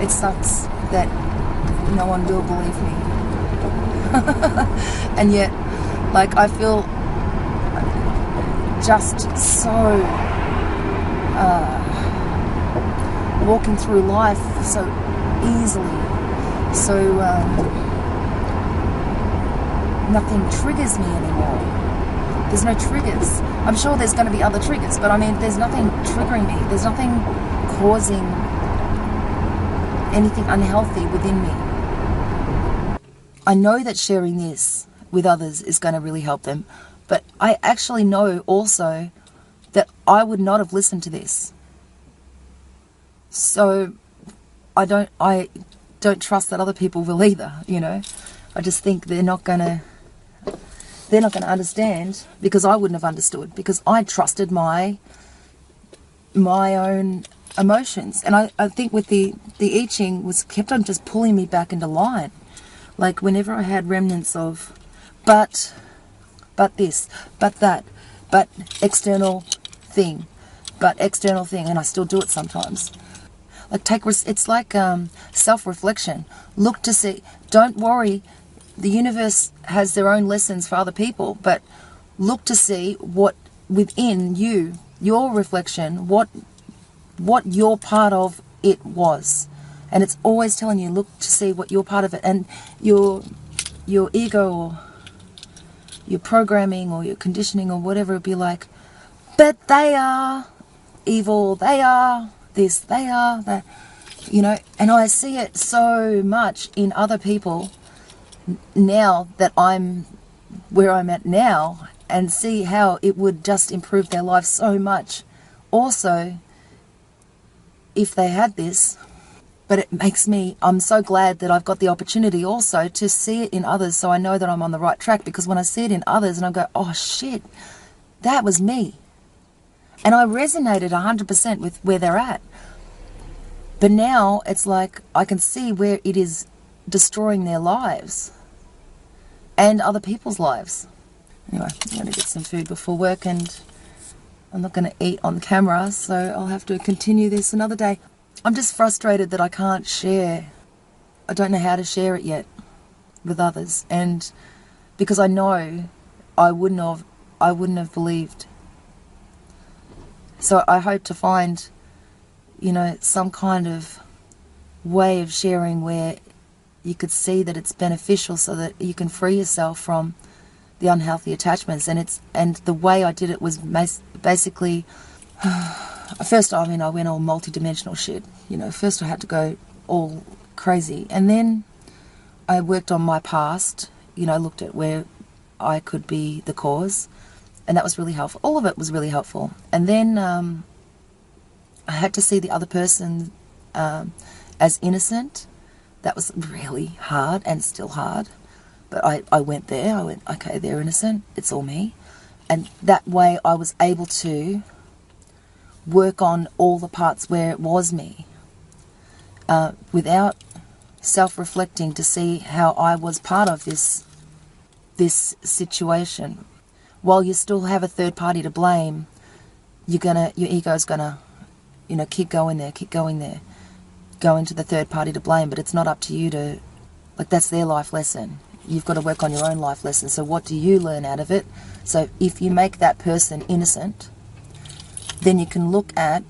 It sucks that no one will believe me. And yet, like, I feel just so walking through life so easily, so nothing triggers me anymore. There's no triggers. I'm sure there's going to be other triggers, but I mean, there's nothing triggering me. There's nothing causing anything unhealthy within me. I know that sharing this with others is going to really help them, but I actually know also that I would not have listened to this. So I don't trust that other people will either, you know. I just think they're not going to understand, because I wouldn't have understood, because I trusted my own emotions. And I think with the I Ching was kept on just pulling me back into line. Like whenever I had remnants of but this, but that, but external thing, and I still do it sometimes. Like it's like self-reflection. Look to see. Don't worry. The universe has their own lessons for other people, but look to see what within you, your reflection, what your part of it was. And it's always telling you, look to see what you're part of it. And your ego or your programming or your conditioning or whatever would be like, but they are evil, they are this, they are that, you know. And I see it so much in other people now that I'm where I'm at now, and see how it would just improve their life so much also if they had this. But it makes me, I'm so glad that I've got the opportunity also to see it in others, so I know that I'm on the right track. Because when I see it in others and I go, oh shit, that was me, and I resonated 100% with where they're at. But now it's like I can see where it is destroying their lives and other people's lives. Anyway, I'm going to get some food before work, and I'm not going to eat on camera, so I'll have to continue this another day. I'm just frustrated that I can't share. I don't know how to share it yet with others, and because I know I wouldn't have believed. So I hope to find, you know, some kind of way of sharing where you could see that it's beneficial, so that you can free yourself from the unhealthy attachments. And the way I did it was basically, first, I mean, I went all multi-dimensional shit. You know, first I had to go all crazy, and then I worked on my past. You know, looked at where I could be the cause, and that was really helpful. All of it was really helpful. And then I had to see the other person as innocent. That was really hard, and still hard. But I went there. I went, okay, they're innocent. It's all me. And that way I was able to work on all the parts where it was me, without self-reflecting to see how I was part of this situation. While you still have a third party to blame, your ego's gonna, you know, keep going there, go into the third party to blame. But it's not up to you to, like, that's their life lesson. You've got to work on your own life lesson. So what do you learn out of it? So if you make that person innocent, then you can look at,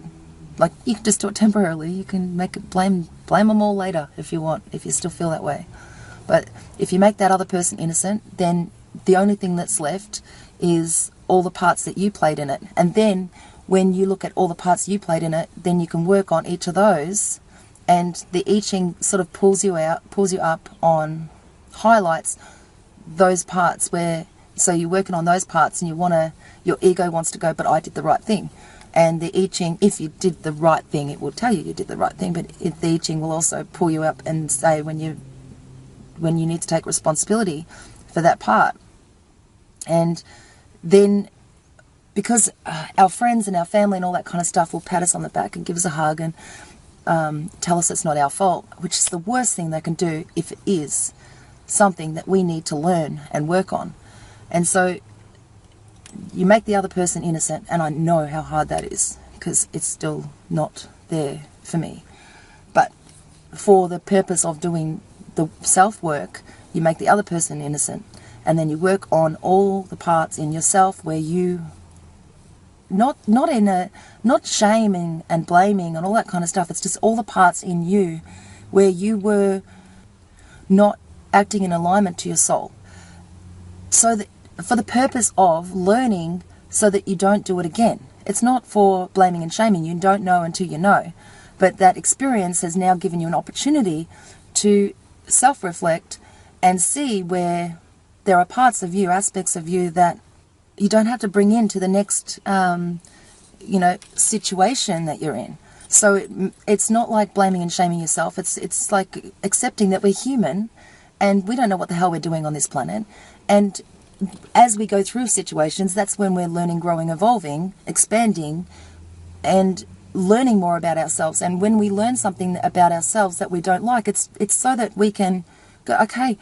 like, you can just do it temporarily. You can make it blame them all later if you want, if you still feel that way. But if you make that other person innocent, then the only thing that's left is all the parts that you played in it. And then when you look at all the parts you played in it, then you can work on each of those, and the I Ching sort of pulls you up on, highlights those parts where, so you're working on those parts, and your ego wants to go, but I did the right thing. And the I Ching, if you did the right thing, it will tell you did the right thing, but the I Ching will also pull you up and say when you need to take responsibility for that part. And then, because our friends and our family and all that kind of stuff will pat us on the back and give us a hug and tell us it's not our fault, which is the worst thing they can do if it is something that we need to learn and work on. And so you make the other person innocent, and I know how hard that is, because it's still not there for me. But for the purpose of doing the self-work, you make the other person innocent, and then you work on all the parts in yourself where you not shaming and blaming and all that kind of stuff. It's just all the parts in you where you were not acting in alignment to your soul. So that for the purpose of learning so that you don't do it again. It's not for blaming and shaming. You don't know until you know. But that experience has now given you an opportunity to self-reflect and see where there are parts of you, aspects of you that you don't have to bring into the next, situation that you're in. So it's not like blaming and shaming yourself. It's like accepting that we're human and we don't know what the hell we're doing on this planet. And as we go through situations, that's when we're learning, growing, evolving, expanding, and learning more about ourselves. And when we learn something about ourselves that we don't like, it's so that we can go, okay,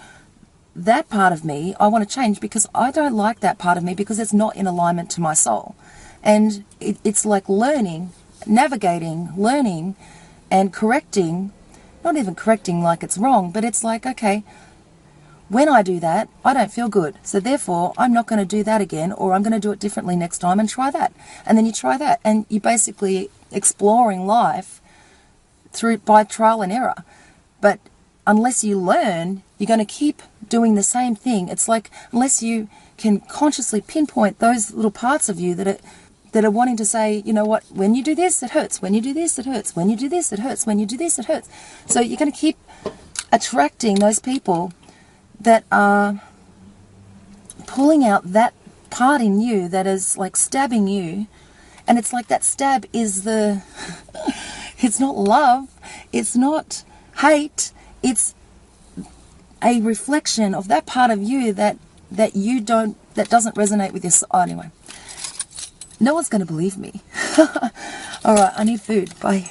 that part of me I want to change because I don't like that part of me because it's not in alignment to my soul. And it's like learning, navigating, learning, and correcting, not even correcting like it's wrong, but it's like, okay, when I do that, I don't feel good. So therefore, I'm not going to do that again, or I'm going to do it differently next time and try that. And then you try that. And you're basically exploring life by trial and error. But unless you learn, you're going to keep doing the same thing. It's like, unless you can consciously pinpoint those little parts of you that are wanting to say, you know what, when you do this, it hurts. When you do this, it hurts. When you do this, it hurts. When you do this, it hurts. So you're going to keep attracting those people that are pulling out that part in you that is like stabbing you. And it's like that stab is it's not love, it's not hate, it's a reflection of that part of you that doesn't resonate with your soul. Oh, anyway, no one's going to believe me. All right, I need food. Bye.